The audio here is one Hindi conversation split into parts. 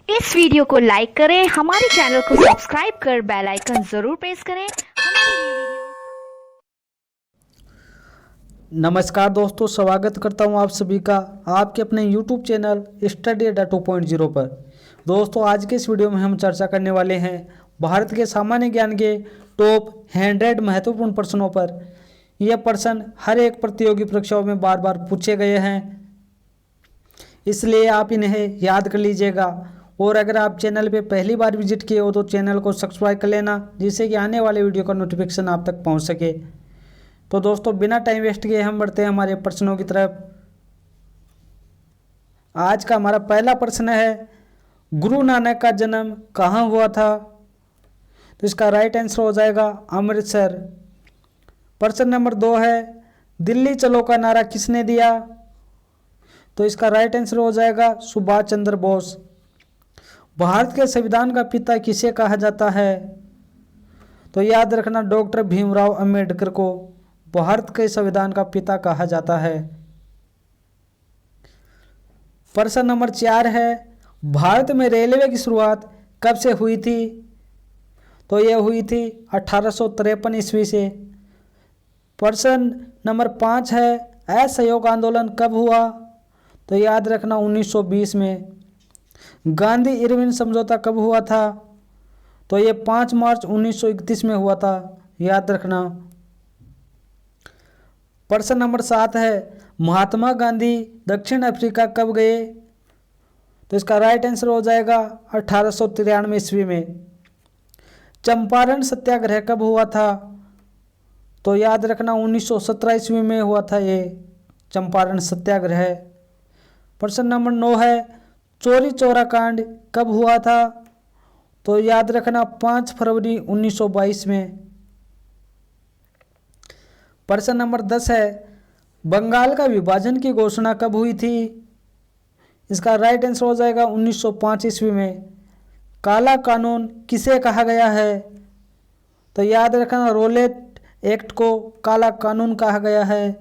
इस वीडियो को लाइक करें, हमारे चैनल को सब्सक्राइब कर बेल आइकन जरूर प्रेस करें हमारी न्यू वीडियो। नमस्कार दोस्तों, स्वागत करता हूं आप सभी का आपके अपने YouTube चैनल स्टडी अड्डा 2.0 पर। दोस्तों, आज के इस वीडियो में हम चर्चा करने वाले हैं भारत के सामान्य ज्ञान के टॉप 100 महत्वपूर्ण प्रश्नों पर। यह प्रश्न हर एक प्रतियोगी परीक्षाओं में बार बार पूछे गए हैं, इसलिए आप इन्हें याद कर लीजिएगा। और अगर आप चैनल पे पहली बार विजिट किए हो तो चैनल को सब्सक्राइब कर लेना, जिससे कि आने वाले वीडियो का नोटिफिकेशन आप तक पहुंच सके। तो दोस्तों, बिना टाइम वेस्ट किए हम बढ़ते हैं हमारे प्रश्नों की तरफ। आज का हमारा पहला प्रश्न है, गुरु नानक का जन्म कहाँ हुआ था? तो इसका राइट आंसर हो जाएगा अमृतसर। प्रश्न नंबर 2 है, दिल्ली चलो का नारा किसने दिया? तो इसका राइट आंसर हो जाएगा सुभाष चंद्र बोस। भारत के संविधान का पिता किसे कहा जाता है? तो याद रखना, डॉक्टर भीमराव अंबेडकर को भारत के संविधान का पिता कहा जाता है। प्रश्न नंबर 4 है, भारत में रेलवे की शुरुआत कब से हुई थी? तो यह हुई थी 1853 ईस्वी से। प्रश्न नंबर 5 है, असहयोग आंदोलन कब हुआ? तो याद रखना 1920 में। गांधी इरविन समझौता कब हुआ था? तो यह 5 मार्च 1931 में हुआ था, याद रखना। प्रश्न नंबर 7 है, महात्मा गांधी दक्षिण अफ्रीका कब गए? तो इसका राइट आंसर हो जाएगा 1893 ईस्वी में। चंपारण सत्याग्रह कब हुआ था? तो याद रखना 1917 ईस्वी में हुआ था ये चंपारण सत्याग्रह। प्रश्न नंबर 9 है, चौरी चौरा कांड कब हुआ था? तो याद रखना 5 फरवरी 1922 में। प्रश्न नंबर 10 है, बंगाल का विभाजन की घोषणा कब हुई थी? इसका राइट आंसर हो जाएगा 1905 ईस्वी में। काला कानून किसे कहा गया है? तो याद रखना, रोलेट एक्ट को काला कानून कहा गया है।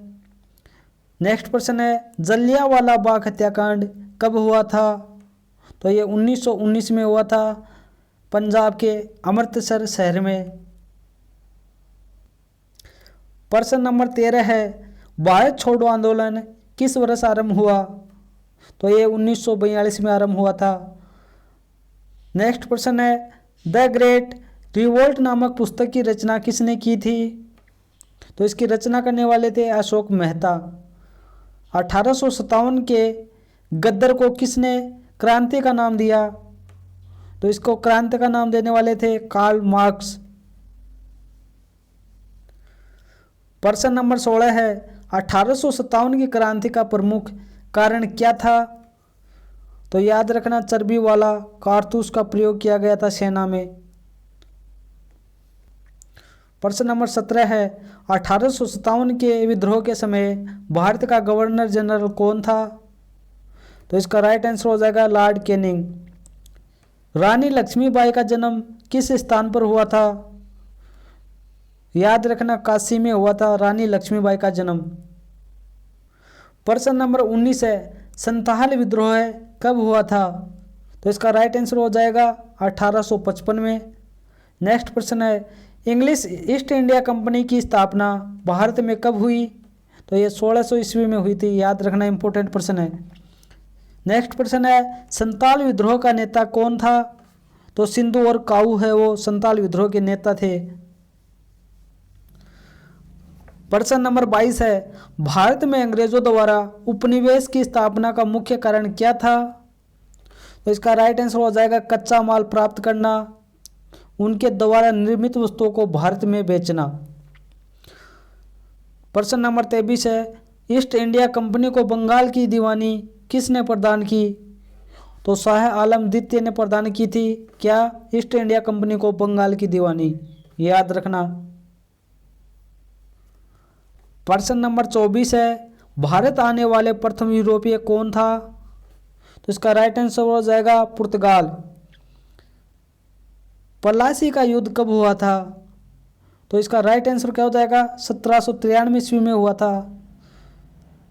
नेक्स्ट प्रश्न है, जलियांवाला बाग हत्याकांड कब हुआ था? तो ये 1919 में हुआ था, पंजाब के अमृतसर शहर में। प्रश्न नंबर 13 है, भारत छोड़ो आंदोलन किस वर्ष आरंभ हुआ? तो ये 1942 में आरंभ हुआ था। नेक्स्ट प्रश्न है, द ग्रेट रिवोल्ट नामक पुस्तक की रचना किसने की थी? तो इसकी रचना करने वाले थे अशोक मेहता। 1857 के गद्दर को किसने क्रांति का नाम दिया? तो इसको क्रांति का नाम देने वाले थे कार्ल मार्क्स। प्रश्न नंबर 16 है, 1857 की क्रांति का प्रमुख कारण क्या था? तो याद रखना, चर्बी वाला कारतूस का प्रयोग किया गया था सेना में। प्रश्न नंबर 17 है, 1857 के विद्रोह के समय भारत का गवर्नर जनरल कौन था? तो इसका राइट आंसर हो जाएगा लॉर्ड कैनिंग। रानी लक्ष्मीबाई का जन्म किस स्थान पर हुआ था? याद रखना, काशी में हुआ था रानी लक्ष्मीबाई का जन्म। प्रश्न नंबर 19 है, संथाल विद्रोह कब हुआ था? तो इसका राइट आंसर हो जाएगा 1855 में। नेक्स्ट प्रश्न है, इंग्लिश ईस्ट इंडिया कंपनी की स्थापना भारत में कब हुई? तो ये 1600 ईस्वी में हुई थी, याद रखना, इंपॉर्टेंट प्रश्न है। नेक्स्ट प्रश्न है, संताल विद्रोह का नेता कौन था? तो सिंधु और काऊ है वो संताल विद्रोह के नेता थे। प्रश्न नंबर 22 है, भारत में अंग्रेजों द्वारा उपनिवेश की स्थापना का मुख्य कारण क्या था? तो इसका राइट आंसर हो जाएगा कच्चा माल प्राप्त करना, उनके द्वारा निर्मित वस्तुओं को भारत में बेचना। प्रश्न नंबर 23 है, ईस्ट इंडिया कंपनी को बंगाल की दीवानी किसने प्रदान की? तो शाह आलम द्वितीय ने प्रदान की थी क्या ईस्ट इंडिया कंपनी को बंगाल की दीवानी, याद रखना। प्रश्न नंबर 24 है, भारत आने वाले प्रथम यूरोपीय कौन था? तो इसका राइट आंसर हो जाएगा पुर्तगाल। पलासी का युद्ध कब हुआ था? तो इसका राइट आंसर क्या हो जाएगा, 1793 ईस्वी में हुआ था।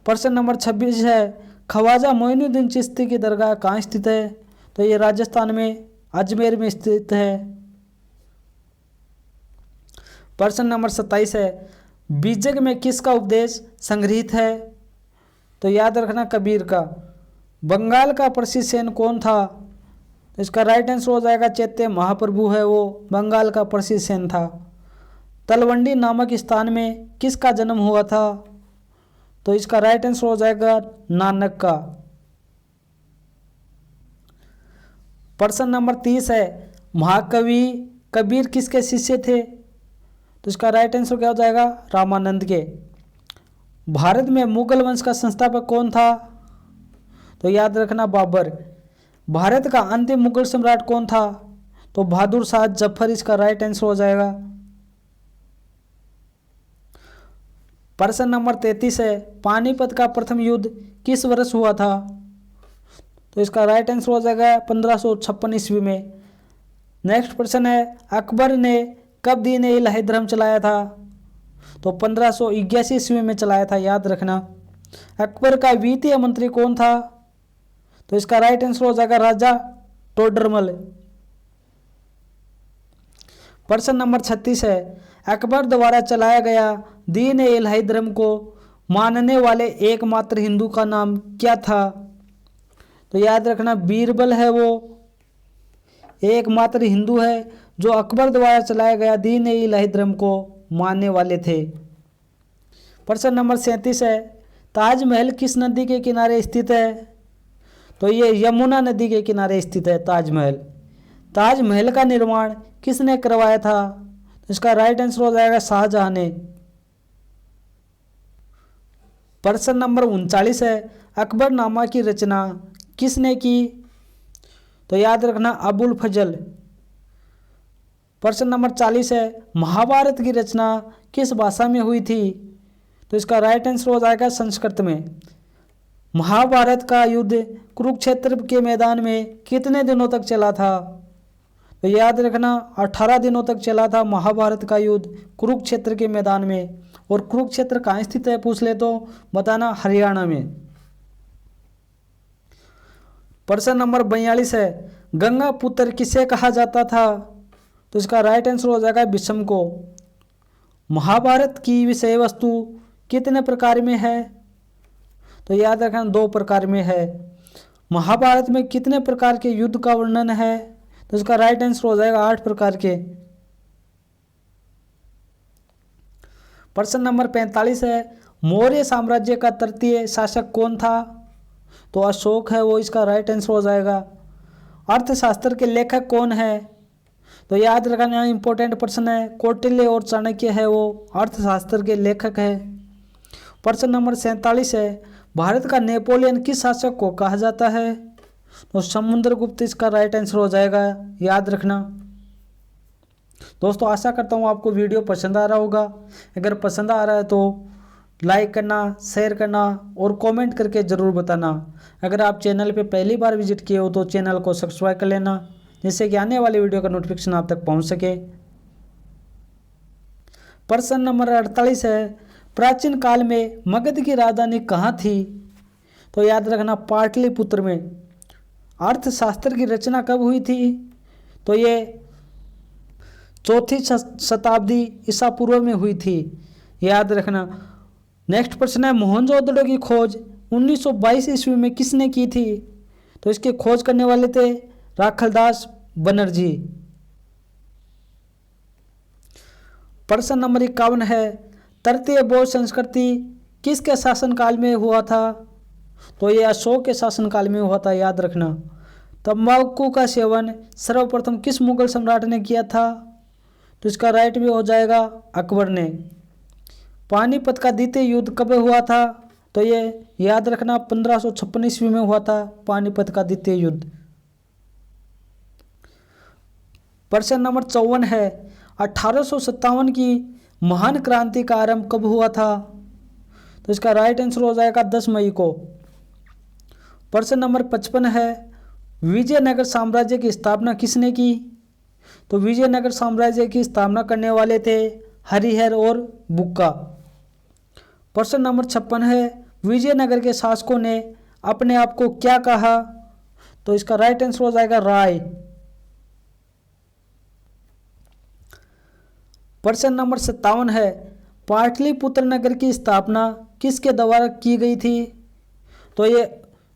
प्रश्न नंबर 26 है, ख्वाजा मोइनुद्दीन चिश्ती की दरगाह कहाँ स्थित है? तो ये राजस्थान में अजमेर में स्थित है। प्रश्न नंबर 27 है, बीजक में किसका उपदेश संग्रहित है? तो याद रखना कबीर का। बंगाल का प्रसिद्ध सैन कौन था? तो इसका राइट आंसर हो जाएगा चैत्य महाप्रभु है, वो बंगाल का प्रसिद्ध सैन था। तलवंडी नामक स्थान में किसका जन्म हुआ था? तो इसका राइट आंसर हो जाएगा नानक का। प्रश्न नंबर 30 है, महाकवि कबीर किसके शिष्य थे? तो इसका राइट आंसर क्या हो जाएगा? रामानंद के। भारत में मुगल वंश का संस्थापक कौन था? तो याद रखना बाबर। भारत का अंतिम मुगल सम्राट कौन था? तो बहादुर शाह जफर इसका राइट आंसर हो जाएगा। प्रश्न नंबर 33 है, पानीपत का प्रथम युद्ध किस वर्ष हुआ था? तो इसका राइट आंसर हो जाएगा 1556 ईस्वी में। नेक्स्ट प्रश्न है, अकबर ने कब दीन ए इलाही धर्म चलाया था? तो 1581 ईस्वी में चलाया था, याद रखना। अकबर का वित्तीय मंत्री कौन था? तो इसका राइट आंसर हो जाएगा राजा टोडरमल। प्रश्न नंबर 36 है, अकबर द्वारा चलाया गया दीन ए इलाही धर्म को मानने वाले एकमात्र हिंदू का नाम क्या था? तो याद रखना बीरबल है, वो एकमात्र हिंदू है जो अकबर द्वारा चलाया गया दीन ए इलाही धर्म को मानने वाले थे। प्रश्न नंबर 37 है, ताजमहल किस नदी के किनारे स्थित है? तो ये यमुना नदी के किनारे स्थित है ताजमहल। ताजमहल का निर्माण किसने करवाया था? तो इसका राइट आंसर हो जाएगा शाहजहां ने। प्रश्न नंबर 39 है, अकबरनामा की रचना किसने की? तो याद रखना अबुल फजल। प्रश्न नंबर 40 है, महाभारत की रचना किस भाषा में हुई थी? तो इसका राइट आंसर हो जाएगा संस्कृत में। महाभारत का युद्ध कुरुक्षेत्र के मैदान में कितने दिनों तक चला था? तो याद रखना 18 दिनों तक चला था महाभारत का युद्ध कुरुक्षेत्र के मैदान में। और कुरुक्षेत्र कहाँ स्थित है पूछ ले तो बताना, हरियाणा में। प्रश्न नंबर 42 है, गंगा पुत्र किसे कहा जाता था? तो इसका राइट आंसर हो जाएगा भीष्म को। महाभारत की विषय वस्तु कितने प्रकार में है? तो याद रखना 2 प्रकार में है। महाभारत में कितने प्रकार के युद्ध का वर्णन है? तो इसका राइट आंसर हो जाएगा 8 प्रकार के। प्रश्न नंबर 45 है, मौर्य साम्राज्य का तृतीय शासक कौन था? तो अशोक है, वो इसका राइट आंसर हो जाएगा। अर्थशास्त्र के लेखक कौन है? तो याद रखना इंपॉर्टेंट प्रश्न है, कौटिल्य और चाणक्य है, वो अर्थशास्त्र के लेखक है। प्रश्न नंबर 47 है, भारत का नेपोलियन किस शासक को कहा जाता है? तो समुद्रगुप्त इसका राइट आंसर हो जाएगा, याद रखना। दोस्तों आशा करता हूँ आपको वीडियो पसंद आ रहा होगा। अगर पसंद आ रहा है तो लाइक करना, शेयर करना और कमेंट करके ज़रूर बताना। अगर आप चैनल पे पहली बार विजिट किए हो तो चैनल को सब्सक्राइब कर लेना, जिससे कि आने वाली वीडियो का नोटिफिकेशन आप तक पहुँच सके। प्रश्न नंबर 48 है, प्राचीन काल में मगध की राजधानी कहाँ थी? तो याद रखना पाटलिपुत्र में। अर्थशास्त्र की रचना कब हुई थी? तो ये 4वीं शताब्दी ईसा पूर्व में हुई थी, याद रखना। नेक्स्ट प्रश्न है, मोहनजोदड़ो की खोज 1922 ईस्वी में किसने की थी? तो इसके खोज करने वाले थे राखलदास बनर्जी। प्रश्न नंबर 51 है, तृतीय बौद्ध संस्कृति किसके शासनकाल में हुआ था? तो ये अशोक के शासनकाल में हुआ था, याद रखना। तंबाकू का सेवन सर्वप्रथम किस मुगल सम्राट ने किया था? तो इसका राइट भी हो जाएगा अकबर ने। पानीपत का द्वितीय युद्ध कब हुआ था? तो ये याद रखना 1556 ईस्वी में हुआ था पानीपत का द्वितीय युद्ध। प्रश्न नंबर 54 है, 1857 की महान क्रांति का आरंभ कब हुआ था? तो इसका राइट आंसर हो जाएगा 10 मई को। प्रश्न नंबर 55 है, विजयनगर साम्राज्य की स्थापना किसने की? तो विजयनगर साम्राज्य की स्थापना करने वाले थे हरिहर और बुक्का। प्रश्न नंबर 56 है, विजयनगर के शासकों ने अपने आप को क्या कहा? तो इसका राइट आंसर हो जाएगा राय। प्रश्न नंबर 57 है, पाटलिपुत्र नगर की स्थापना किसके द्वारा की गई थी? तो ये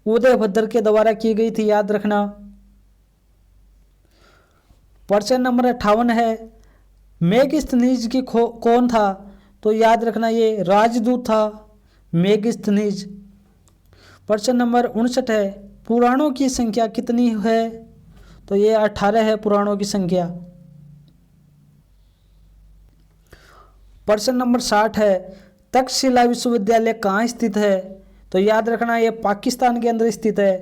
उदयभद्र के द्वारा की गई थी, याद रखना। प्रश्न नंबर 58 है, मेगस्थनीज की कौन था? तो याद रखना ये राजदूत था मेगस्थनीज। प्रश्न नंबर 59 है, पुराणों की संख्या कितनी है? तो ये 18 है पुराणों की संख्या। प्रश्न नंबर 60 है, तक्षशिला विश्वविद्यालय कहाँ स्थित है? तो याद रखना ये पाकिस्तान के अंदर स्थित है।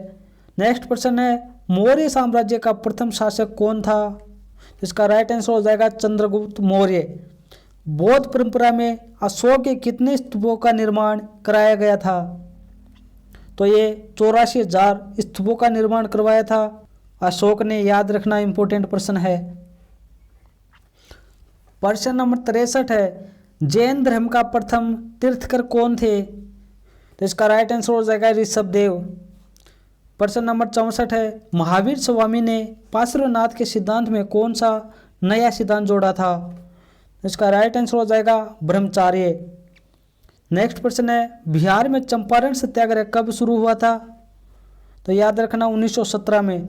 नेक्स्ट प्रश्न है, मौर्य साम्राज्य का प्रथम शासक कौन था? इसका राइट आंसर हो जाएगा चंद्रगुप्त मौर्य। बौद्ध परंपरा में अशोक के कितने स्तूपों का निर्माण कराया गया था? तो ये 84,000 स्तूपों का निर्माण करवाया था अशोक ने, याद रखना इंपॉर्टेंट प्रश्न है। प्रश्न नंबर 63 है, जैन धर्म का प्रथम तीर्थकर कौन थे? तो इसका राइट आंसर हो जाएगा ऋषभदेव। प्रश्न नंबर 64 है, महावीर स्वामी ने पार्श्वनाथ के सिद्धांत में कौन सा नया सिद्धांत जोड़ा था? इसका राइट आंसर हो जाएगा ब्रह्मचार्य। नेक्स्ट प्रश्न है, बिहार में चंपारण सत्याग्रह कब शुरू हुआ था? तो याद रखना 1917 में।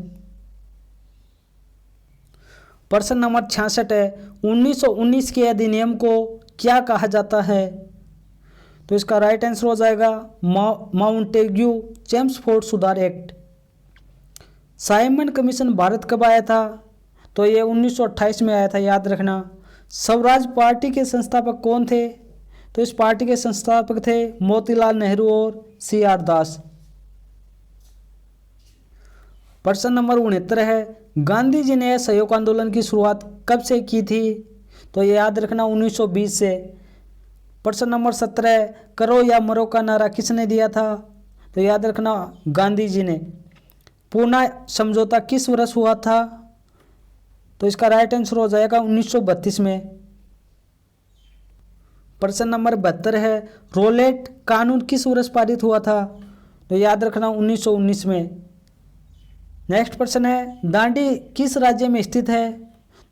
प्रश्न नंबर 66 है, 1919 के अधिनियम को क्या कहा जाता है? तो इसका राइट आंसर हो जाएगा माउंटेग्यू चेम्सफोर्ड सुधार एक्ट। साइमन कमीशन भारत कब आया था? तो ये 1928 में आया था, याद रखना। स्वराज पार्टी के संस्थापक कौन थे? तो इस पार्टी के संस्थापक थे मोतीलाल नेहरू और CR दास। प्रश्न नंबर 69 है, गांधी जी ने असहयोग आंदोलन की शुरुआत कब से की थी? तो ये याद रखना 1920 से। प्रश्न नंबर 17 है, करो या मरो का नारा किसने दिया था? तो याद रखना गांधी जी ने। पूना समझौता किस वर्ष हुआ था? तो इसका राइट आंसर हो जाएगा 1932 में। प्रश्न नंबर 72 है, रोलेट कानून किस वर्ष पारित हुआ था? तो याद रखना 1919 में। नेक्स्ट प्रश्न है, दांडी किस राज्य में स्थित है?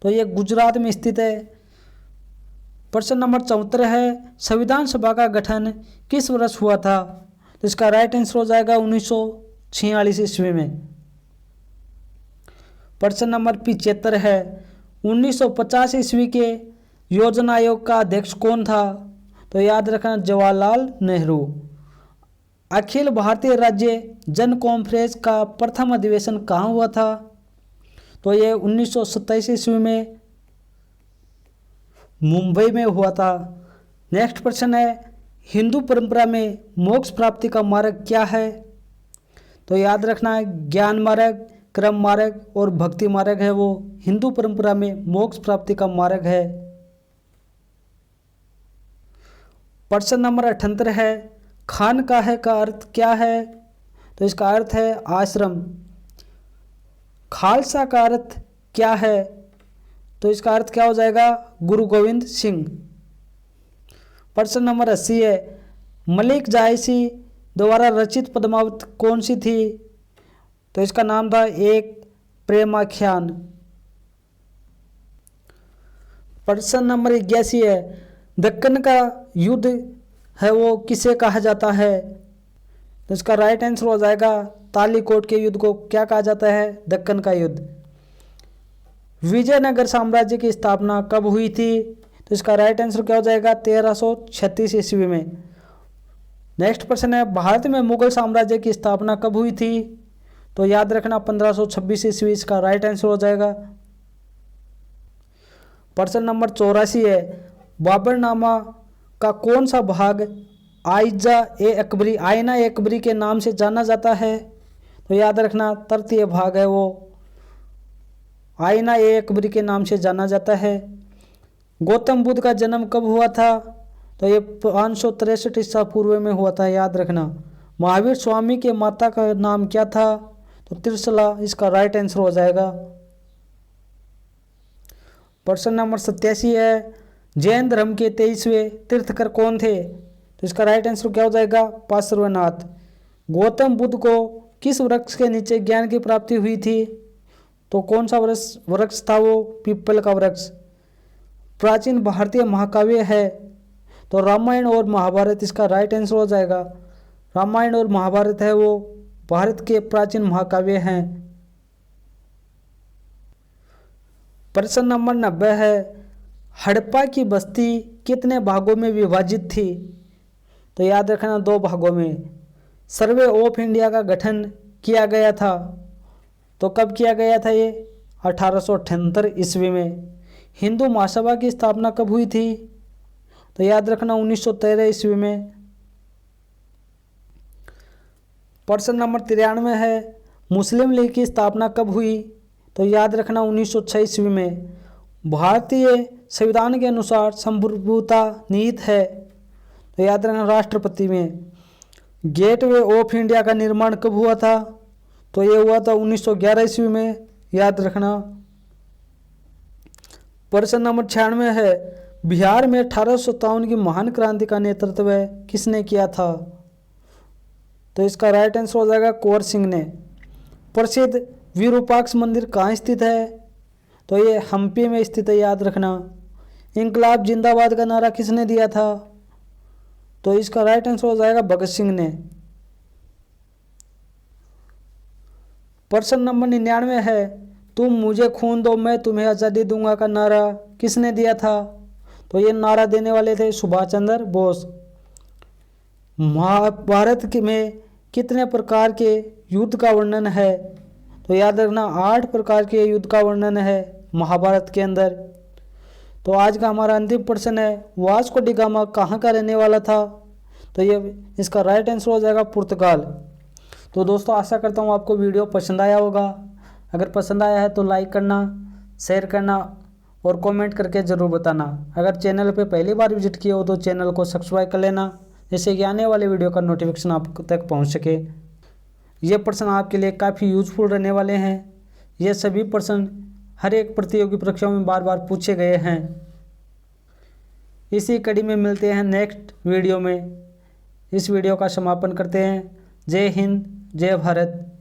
तो ये गुजरात में स्थित है। प्रश्न नंबर 74 है, संविधान सभा का गठन किस वर्ष हुआ था? तो इसका राइट आंसर हो जाएगा 1946 ईस्वी में। प्रश्न नंबर 75 है, 1950 ईस्वी के योजना आयोग का अध्यक्ष कौन था? तो याद रखना जवाहरलाल नेहरू। अखिल भारतीय राज्य जन कॉन्फ्रेंस का प्रथम अधिवेशन कहाँ हुआ था? तो ये 1927 ईस्वी में मुंबई में हुआ था। नेक्स्ट प्रश्न है, हिंदू परंपरा में मोक्ष प्राप्ति का मार्ग क्या है? तो याद रखना ज्ञान मार्ग, क्रम मार्ग और भक्ति मार्ग है, वो हिंदू परंपरा में मोक्ष प्राप्ति का मार्ग है। प्रश्न नंबर 78 है, खानकाह का अर्थ क्या है? तो इसका अर्थ है आश्रम। खालसा का अर्थ क्या है? तो इसका अर्थ क्या हो जाएगा? गुरु गोविंद सिंह। प्रश्न नंबर 80 है, मलिक जायसी द्वारा रचित पद्मावत कौन सी थी? तो इसका नाम था एक प्रेमाख्यान। प्रश्न नंबर 81 है, दक्कन का युद्ध है वो किसे कहा जाता है? तो इसका राइट आंसर हो जाएगा तालीकोट के युद्ध को क्या कहा जाता है? दक्कन का युद्ध। विजयनगर साम्राज्य की स्थापना कब हुई थी? तो इसका राइट आंसर क्या हो जाएगा? 1336 ईस्वी में। नेक्स्ट प्रश्न है, भारत में मुगल साम्राज्य की स्थापना कब हुई थी? तो याद रखना 1526 ईस्वी, इसका राइट आंसर हो जाएगा। प्रश्न नंबर 84 है, बाबरनामा का कौन सा भाग आईना ए अकबरी के नाम से जाना जाता है? तो याद रखना तृतीय भाग है वो, आईना ए अकबरी के नाम से जाना जाता है। गौतम बुद्ध का जन्म कब हुआ था? तो ये 563 ईसा पूर्व में हुआ था, याद रखना। महावीर स्वामी के माता का नाम क्या था? तो त्रिशला, इसका राइट आंसर हो जाएगा। प्रश्न नंबर 87 है, जैन धर्म के 23वें तीर्थकर कौन थे? तो इसका राइट आंसर क्या हो जाएगा? पार्श्वनाथ। गौतम बुद्ध को किस वृक्ष के नीचे ज्ञान की प्राप्ति हुई थी? तो कौन सा वृक्ष था वो? पीपल का वृक्ष। प्राचीन भारतीय महाकाव्य है तो रामायण और महाभारत इसका राइट आंसर हो जाएगा। रामायण और महाभारत है वो भारत के प्राचीन महाकाव्य हैं। प्रश्न नंबर 90 है, हड़प्पा की बस्ती कितने भागों में विभाजित थी? तो याद रखना 2 भागों में। सर्वे ऑफ इंडिया का गठन किया गया था तो कब किया गया था ये? 1878 ईस्वी में। हिंदू महासभा की स्थापना कब हुई थी? तो याद रखना 1913 ईस्वी में। प्रश्न नंबर 93 है, मुस्लिम लीग की स्थापना कब हुई? तो याद रखना 1906 ईस्वी में। भारतीय संविधान के अनुसार संप्रभुता निहित है तो याद रखना राष्ट्रपति में। गेटवे ऑफ इंडिया का निर्माण कब हुआ था? तो ये हुआ था 1911 ईस्वी में, याद रखना। प्रश्न नंबर 96 है, बिहार में 1857 की महान क्रांति का नेतृत्व किसने किया था? तो इसका राइट आंसर हो जाएगा कुंवर सिंह ने। प्रसिद्ध विरूपाक्ष मंदिर कहाँ स्थित है? तो ये हम्पी में स्थित है, याद रखना। इंकलाब जिंदाबाद का नारा किसने दिया था? तो इसका राइट आंसर हो जाएगा भगत सिंह ने। प्रश्न नंबर 99 है, तुम मुझे खून दो मैं तुम्हें आज़ादी दूंगा का नारा किसने दिया था? तो ये नारा देने वाले थे सुभाष चंद्र बोस। महाभारत में कितने प्रकार के युद्ध का वर्णन है? तो याद रखना 8 प्रकार के युद्ध का वर्णन है महाभारत के अंदर। तो आज का हमारा अंतिम प्रश्न है, वास्को डी गामा कहाँ का रहने वाला था? तो ये इसका राइट आंसर हो जाएगा पुर्तगाल। तो दोस्तों आशा करता हूँ आपको वीडियो पसंद आया होगा। अगर पसंद आया है तो लाइक करना, शेयर करना और कमेंट करके ज़रूर बताना। अगर चैनल पे पहली बार विजिट किए हो तो चैनल को सब्सक्राइब कर लेना, जिससे कि आने वाले वीडियो का नोटिफिकेशन आप तक पहुँच सके। ये प्रश्न आपके लिए काफ़ी यूजफुल रहने वाले हैं। ये सभी प्रश्न हर एक प्रतियोगी परीक्षाओं में बार बार पूछे गए हैं। इसी कड़ी में मिलते हैं नेक्स्ट वीडियो में। इस वीडियो का समापन करते हैं। जय हिंद, जय भारत।